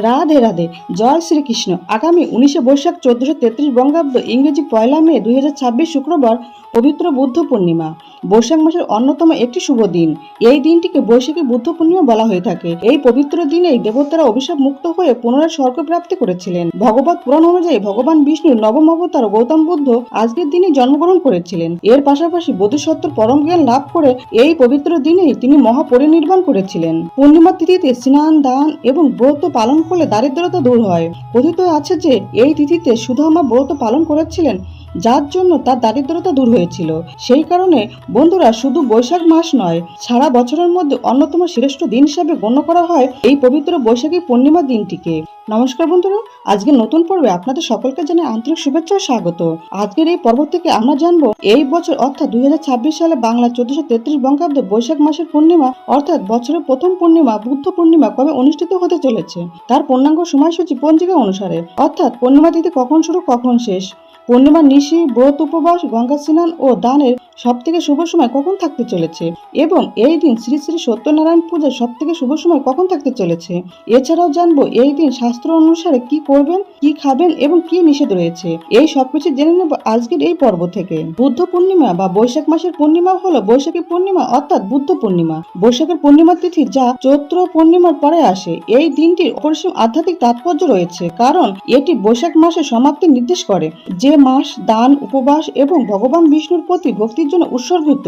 রাধে রাধে, জয় শ্রীকৃষ্ণ। আগামী 19শে বৈশাখ 1433 বঙ্গাব্দ, ইংরেজি 1 মে 2026 শুক্রবার পবিত্র বুদ্ধ পূর্ণিমা। বৈশাখ মাসের অন্যতম একটি শুভ দিন। এই দিনটিকে বৈশাখী বুদ্ধ পূর্ণিমা বলা হয়ে থাকে। এই পবিত্র দিনেই দেবতারা অভিশাপ মুক্ত হয়ে পুনরায় স্বর্গ প্রাপ্তি করেছিলেন। ভগবত পুরাণ অনুযায়ী ভগবান বিষ্ণুর নবম অবতার গৌতম বুদ্ধ আজকের দিনে জন্মগ্রহণ করেছিলেন। এর পাশাপাশি বোধিসত্ত্বর পরম জ্ঞান লাভ করে এই পবিত্র দিনেই তিনি মহাপরিনির্বাণ করেছিলেন। পূর্ণিমা তিথিতে স্নান, দান এবং ব্রত পালন করলে দারিদ্রতা দূর হয়। কথিত আছে যে এই তিথিতে সুদামা ব্রত পালন করেছিলেন, যার জন্য তার দারিদ্রতা দূর হয়েছিল। সেই কারণে বন্ধুরা, শুধু বৈশাখ মাস নয়, সারা বছরের মধ্যে অন্যতম শ্রেষ্ঠ দিন হিসেবে গণ্য করা হয় এই পবিত্র বৈশাখী পূর্ণিমা দিনটিকে। নমস্কার বন্ধুরা, আজকে নতুন পর্বে আপনাদের সকলকে জানাই আন্তরিক শুভেচ্ছা ও স্বাগত। আজকের এই পর্ব থেকে আমরা জানবো এই বছর অর্থাৎ 2026 সালে বাংলা 1433 বঙ্গাব্দে বৈশাখ মাসের পূর্ণিমা অর্থাৎ বছরের প্রথম পূর্ণিমা বুদ্ধ পূর্ণিমা কবে অনুষ্ঠিত হতে চলেছে, তার পূর্ণাঙ্গ সময়সূচি পঞ্জিকা অনুসারে। অর্থাৎ পূর্ণিমা তিথি কখন শুরু কখন শেষ, পূর্ণিমার নিশি, ব্রত, উপবাস, গঙ্গা স্নান ও দানের সব থেকে শুভ সময় কখন থাকতে চলেছে এবং এই দিন শ্রী শ্রী সত্যনারায়ণ পূজার সব থেকে শুভ সময় কখন থাকতে চলেছে। এছাড়াও জানবো এই দিন শাস্ত্র অনুসারে কি করবেন, কি খাবেন এবং কি নিষেধ রয়েছে। এই সবকিছু জেনে নেব আজকের এই পর্ব থেকে। বুদ্ধ পূর্ণিমা বা বৈশাখ মাসের পূর্ণিমা হলো বৈশাখী পূর্ণিমা অর্থাৎ বুদ্ধ পূর্ণিমা। বৈশাখের পূর্ণিমা তিথি যা চৈত্র পূর্ণিমার পরে আসে। এই দিনটির অপরিসীম আধ্যাত্মিক তাৎপর্য রয়েছে, কারণ এটি বৈশাখ মাসের সমাপ্তি নির্দেশ করে, যে মাস দান, উপবাস এবং ভগবান বিষ্ণুর প্রতি ভক্তির জন্য উৎসর্গিত।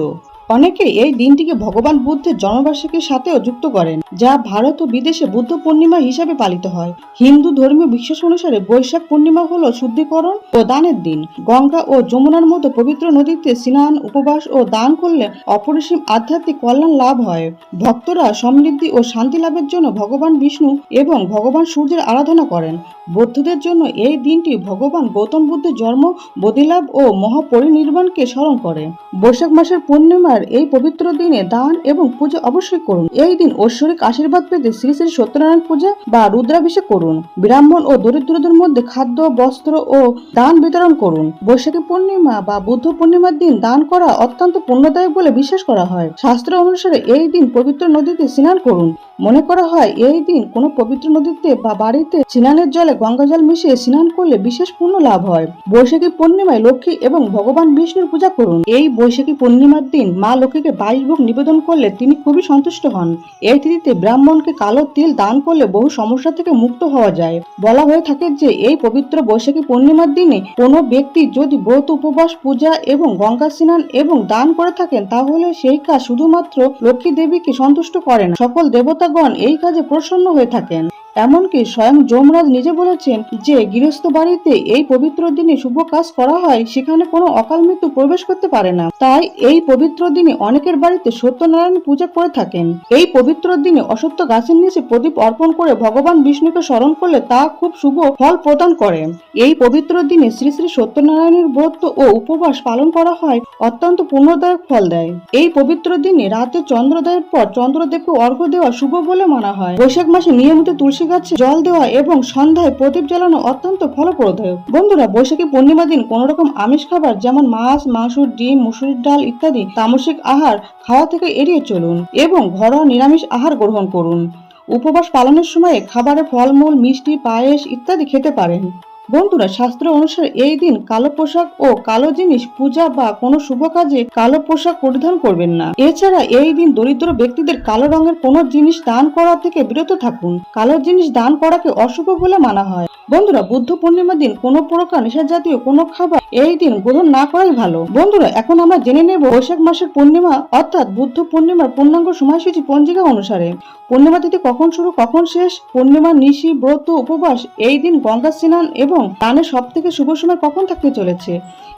অনেকে এই দিনটিকে ভগবান বুদ্ধের জন্মবার্ষিকীর সাথেও যুক্ত করেন, যা ভারত ও বিদেশে বুদ্ধ পূর্ণিমা হিসাবে পালিত হয়। হিন্দু ধর্মীয় বিশ্বাস অনুসারে বৈশাখ পূর্ণিমা হলো শুদ্ধিকরণ ও দানের দিন। গঙ্গা ও যমুনার মতো পবিত্র নদীতে স্নান, উপবাস ও দান করলে অপরিসীম আধ্যাত্মিক কল্যাণ লাভ হয়। ভক্তরা সমৃদ্ধি ও শান্তি লাভের জন্য ভগবান বিষ্ণু এবং ভগবান সূর্যের আরাধনা করেন। বৌদ্ধদের জন্য এই দিনটি ভগবান গৌতম বুদ্ধের জন্ম, বোধিলাভ ও মহাপরিনির্বাণকে স্মরণ করে। বৈশাখ মাসের পূর্ণিমার এই পবিত্র দিনে দান এবং পূজা অবশ্যই করুন। এই দিন ঐশ্বরিক আশীর্বাদ পেতে শ্রী শ্রী সত্যনারায়ণ পূজা বা রুদ্রাভিষেক করুন। ব্রাহ্মণ ও দরিদ্রদের মধ্যে খাদ্য, বস্ত্র ও দান বিতরণ করুন। বৈশাখী পূর্ণিমা বা বুদ্ধ পূর্ণিমার দিন দান করা অত্যন্ত পুণ্যদায়ক বলে বিশ্বাস করা হয়। শাস্ত্র অনুসারে এই দিন পবিত্র নদীতে স্নান করুন। মনে করা হয় এই দিন কোনো পবিত্র নদীতে বা বাড়িতে স্নানের জলে গঙ্গা জল মিশিয়ে স্নান করলে বিশেষ পুণ্য লাভ হয়। বৈশাখী পূর্ণিমায় লক্ষ্মী এবং ভগবান বিষ্ণুর পূজা করুন। এই বৈশাখী পূর্ণিমার দিন মা লক্ষ্মীকে 22 ভোগ নিবেদন করলে তিনি খুবই সন্তুষ্ট হন। এই তিথিতে ব্রাহ্মণকে কালো তিল দান করলে বহু সমস্যা থেকে মুক্ত হওয়া যায়। বলা হয়ে থাকে যে এই পবিত্র বৈশাখী পূর্ণিমার দিনে কোনো ব্যক্তি যদি ব্রত, উপবাস, পূজা এবং গঙ্গা স্নান এবং দান করে থাকেন, তাহলে সেই কাজ শুধুমাত্র লক্ষ্মী দেবীকে সন্তুষ্ট করে না, সকল দেবতাগণ এই কাজে প্রসন্ন হয়ে থাকেন। এমনকি স্বয়ং যমরাজ নিজে বলেছেন যে গৃহস্থ বাড়িতে এই পবিত্র দিনে শুভ কাজ করা হয়, সেখানে কোনো অকাল মৃত্যু প্রবেশ করতে পারে না। তাই এই পবিত্র দিনে অনেকের বাড়িতে সত্যনারায়ণ পূজা করে থাকেন। এই পবিত্র দিনে অশ্বত্থ গাছের নিচে প্রদীপ অর্পণ করে ভগবান বিষ্ণুকে স্মরণ করলে তা খুব শুভ ফল প্রদান করে। এই পবিত্র দিনে শ্রী শ্রী সত্যনারায়ণের ব্রত ও উপবাস পালন করা হয়, অত্যন্ত পুণ্যদায়ক ফল দেয়। এই পবিত্র দিনে রাতে চন্দ্রোদয়ের পর চন্দ্রদেবকে অর্ঘ্য দেওয়া শুভ বলে মানা হয়। বৈশাখ মাসে নিয়মিত তুলসী গাছে জল দেওয়া এবং সন্ধ্যায় প্রদীপ জ্বালানো অত্যন্ত ফলপ্রদায়ক। বন্ধুরা, বৈশাখী পূর্ণিমা দিন কোন রকম আমিষ খাবার যেমন মাছ, মাংস, ডিম, মুসুরির ডাল ইত্যাদি তামসিক আহার খাওয়া থেকে এড়িয়ে চলুন এবং ঘরোয়া নিরামিষ আহার গ্রহণ করুন। উপবাস পালনের সময় খাবারে ফলমূল, মিষ্টি, পায়েস ইত্যাদি খেতে পারেন। বন্ধুরা, শাস্ত্র অনুসারে এই দিন কালো পোশাক ও কালো জিনিস, পূজা বা কোনো শুভ কাজে কালো পোশাক পরিধান করবেন না। এছাড়া এই দিন দরিদ্র ব্যক্তিদের কালো রঙের কোনো জিনিস দান করা থেকে বিরত থাকুন। কালো জিনিস দান করাকে অশুভ বলে মানা হয়। বন্ধুরা, বুদ্ধ পূর্ণিমার দিন কোনো প্রকার নেশা জাতীয় কোনো খাবার এই দিন গ্রহণ না করাই ভালো। বন্ধুরা, এখন আমরা জেনে নেব বৈশাখ মাসের পূর্ণিমা অর্থাৎ বুদ্ধ পূর্ণিমার পূর্ণাঙ্গ সময়সূচি পঞ্জিকা অনুসারে। পূর্ণিমা তিথি কখন শুরু কখন শেষ, পূর্ণিমার নিশি, ব্রত, উপবাস, এই দিন গঙ্গা স্নান এবং দানের সব থেকে শুভ সময় কখন থাকতে চলেছে।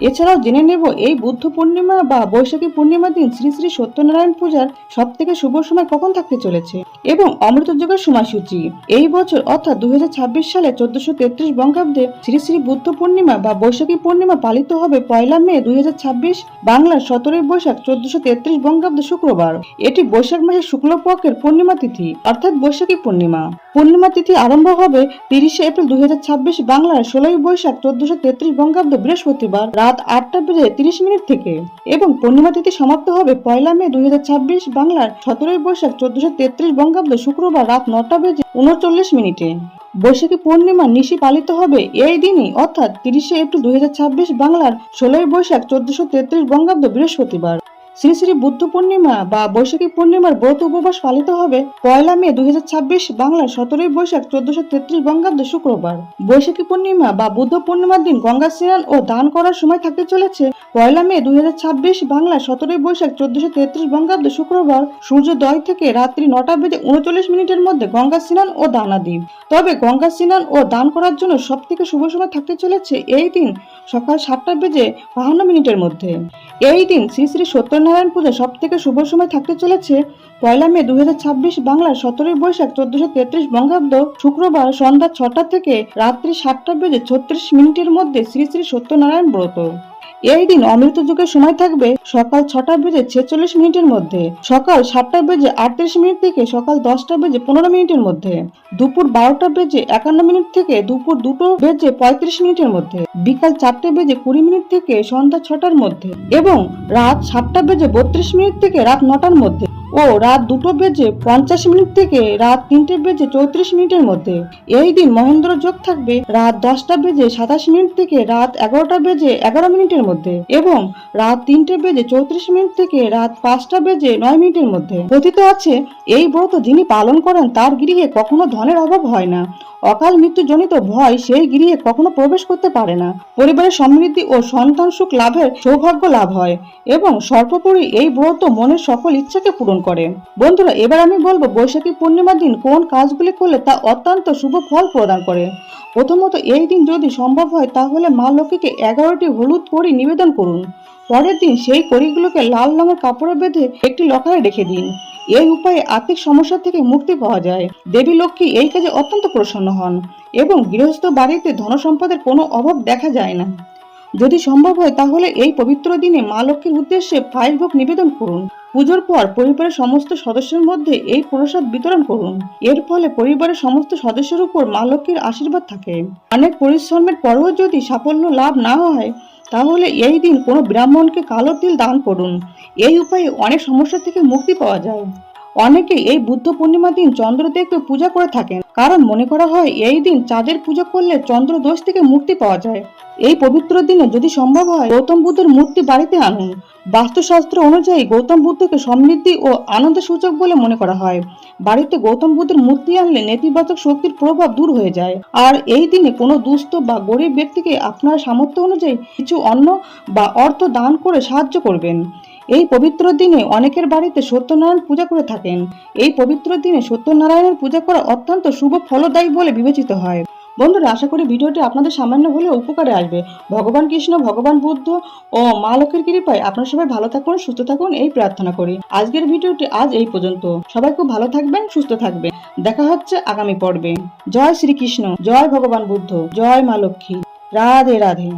এছাড়াও জেনে নেব এই বুদ্ধ পূর্ণিমা বা বৈশাখী পূর্ণিমার দিন শ্রী শ্রী সত্যনারায়ণ পূজার সব থেকে শুভ সময় কখন থাকতে চলেছে এবং অমৃত যুগের সময়সূচি। এই বছর অর্থাৎ 2026 সালে 1433 বঙ্গাব্দে শ্রী শ্রী বুদ্ধ পূর্ণিমা বা বৈশাখী পূর্ণিমা পালিত হবে 1 মে 2026 বাংলার 17 বৈশাখ 1433 বঙ্গাব্দ শুক্রবার। এটি বৈশাখ মাসের শুক্লপক্ষের পূর্ণিমা তিথি অর্থাৎ বৈশাখী পূর্ণিমা। পূর্ণিমা তিথি আরম্ভ হবে 30 এপ্রিল 2026 বাংলার 16 বৈশাখ 1433 বঙ্গাব্দ বৃহস্পতিবার রাত 8:30 থেকে এবং পূর্ণিমা তিথি সমাপ্ত হবে 1 মে 2026 বাংলার 17 বৈশাখ 1433 বঙ্গাব্দ শুক্রবার রাত 9:39 বৈশাখী পূর্ণিমা নিশি পালিত হবে এই দিনই অর্থাৎ 30শে এপ্রিল 2026 বাংলার 16ই বৈশাখ 1433 বঙ্গাব্দ বৃহস্পতিবার। শ্রী শ্রী বুদ্ধ পূর্ণিমা বা বৈশাখী পূর্ণিমার ব্রত উপবাস পালিত হবে 1 মে 2026 বাংলার 17ই বৈশাখ 1433 বঙ্গাব্দ শুক্রবার। বৈশাখী পূর্ণিমা বা বুদ্ধ পূর্ণিমার দিন গঙ্গা স্নান ও দান করার সময় থাকতে চলেছে 1 মে 2026 বাংলার 17ই বৈশাখ 1433 বঙ্গাব্দ শুক্রবার সূর্যোদয় থেকে রাত্রি 9:39 মধ্যে গঙ্গা স্নান ও দান আদি। তবে গঙ্গা স্নান ও দান করার জন্য সব থেকে শুভ সময় থাকতে চলেছে এই দিন সকাল 7:52 মধ্যে। এই দিন শ্রী শ্রী সত্যনারায়ণ পূজা সব থেকে শুভ সময় থাকতে চলেছে 1 মে 2026 বাংলার 17ই বৈশাখ 1433 বঙ্গাব্দ শুক্রবার সন্ধ্যা 6টা থেকে রাত্রি 7:36 মধ্যে শ্রী শ্রী সত্যনারায়ণ ব্রত। এই দিন অমৃত যুগের সময় থাকবে সকাল 6:46 মধ্যে, সকাল 7:38 থেকে সকাল 10:15 মধ্যে, দুপুর 12:51 থেকে দুপুর 2:35 মধ্যে, বিকাল 4:20 থেকে সন্ধ্যা 6টার মধ্যে এবং রাত 7:32 থেকে রাত 9টার মধ্যে ও রাত 2:50 থেকে রাত 3:34 মধ্যে। এই দিন মহেন্দ্র যোগ থাকবে রাত 10:27 থেকে রাত 11:11 মধ্যে এবং রাত 3:34 থেকে রাত 5:09 মধ্যে। কথিত আছে এই ব্রত যিনি পালন করেন তার গৃহে কখনো ধনের অভাব হয় না, অকাল মৃত্যু জনিত ভয় সেই গৃহে কখনো প্রবেশ করতে পারে না, পরিবারের সমৃদ্ধি ও সন্তান সুখ লাভের সৌভাগ্য লাভ হয় এবং সর্বোপরি এই ব্রত মনের সকল ইচ্ছাকে পূরণ করে। বন্ধুরা, এবার আমি বলবো বৈশাখী পূর্ণিমার দিন কোন কাজগুলি করলে তা অত্যন্ত শুভ ফল প্রদান করে। প্রথমত, এই দিন যদি সম্ভব হয় তাহলে মা লক্ষ্মীকে 11টি হলুদ কড়ি নিবেদন করুন। পরের দিন সেই কড়িগুলোকে লাল রঙের কাপড়ে বেঁধে একটি লকারে রেখে দিন। এই উপায়ে আর্থিক সমস্যা থেকে মুক্তি পাওয়া যায়। দেবী লক্ষ্মী এই কাজে অত্যন্ত প্রসন্ন হন এবং গৃহস্থ বাড়িতে ধনসম্পদের কোনো অভাব দেখা যায় না। যদি সম্ভব হয় তাহলে এই পবিত্র দিনে মা লক্ষ্মীর উদ্দেশ্যে পায়েস ভোগ নিবেদন করুন। পুজোর পর পরিবারের সমস্ত সদস্যের মধ্যে এই প্রসাদ বিতরণ করুন। এর ফলে পরিবারের সমস্ত সদস্যের উপর মা লক্ষ্মীর আশীর্বাদ থাকে। অনেক পরিশ্রমের পরেও যদি সাফল্য লাভ না হয় তাহলে এই দিন কোনো ব্রাহ্মণকে কালো তিল দান করুন। এই উপায়ে অনেক সমস্যা থেকে মুক্তি পাওয়া যায়। অনেকে এই বুদ্ধ পূর্ণিমা দিন চন্দ্রদেবকে পূজা করে থাকেন, কারণ মনে করা হয় এই দিন চাঁদের পূজা করলে চন্দ্র দোষ থেকে মুক্তি পাওয়া যায়। এই পবিত্র দিনে যদি সম্ভব হয় গৌতম বুদ্ধের মূর্তি বাড়িতে আনুন। বাস্তুশাস্ত্র অনুযায়ী গৌতম বুদ্ধকে সমৃদ্ধি ও আনন্দের সূচক বলে মনে করা হয়। বাড়িতে গৌতম বুদ্ধের মূর্তি আনলে নেতিবাচক শক্তির প্রভাব দূর হয়ে যায়। আর এই দিনে কোনো দুস্থ বা গরিব ব্যক্তিকে আপনার সামর্থ্য অনুযায়ী কিছু অন্ন বা অর্থ দান করে সাহায্য করবেন। এই পবিত্র দিনে অনেকের বাড়িতে সত্যনারায়ণ পূজা করে থাকেন। এই পবিত্র দিনে সত্যনারায়ণের পূজা করা অত্যন্ত শুভ ফলদায়ী বলে বিবেচিত হয়। বন্ধুরা, আশা করি ভিডিওটি আপনাদের সামান্য হলেও উপকারে আসবে। ভগবান কৃষ্ণ, ভগবান বুদ্ধ ও মা লক্ষ্মীর কৃপায় আপনারা সবাই ভালো থাকুন, সুস্থ থাকুন এই প্রার্থনা করি। আজকের ভিডিওটি আজ এই পর্যন্ত। সবাই খুব ভালো থাকবেন, সুস্থ থাকবেন। দেখা হচ্ছে আগামী পর্বে। জয় শ্রীকৃষ্ণ, জয় ভগবান বুদ্ধ, জয় মা লক্ষ্মী। রাধে রাধে।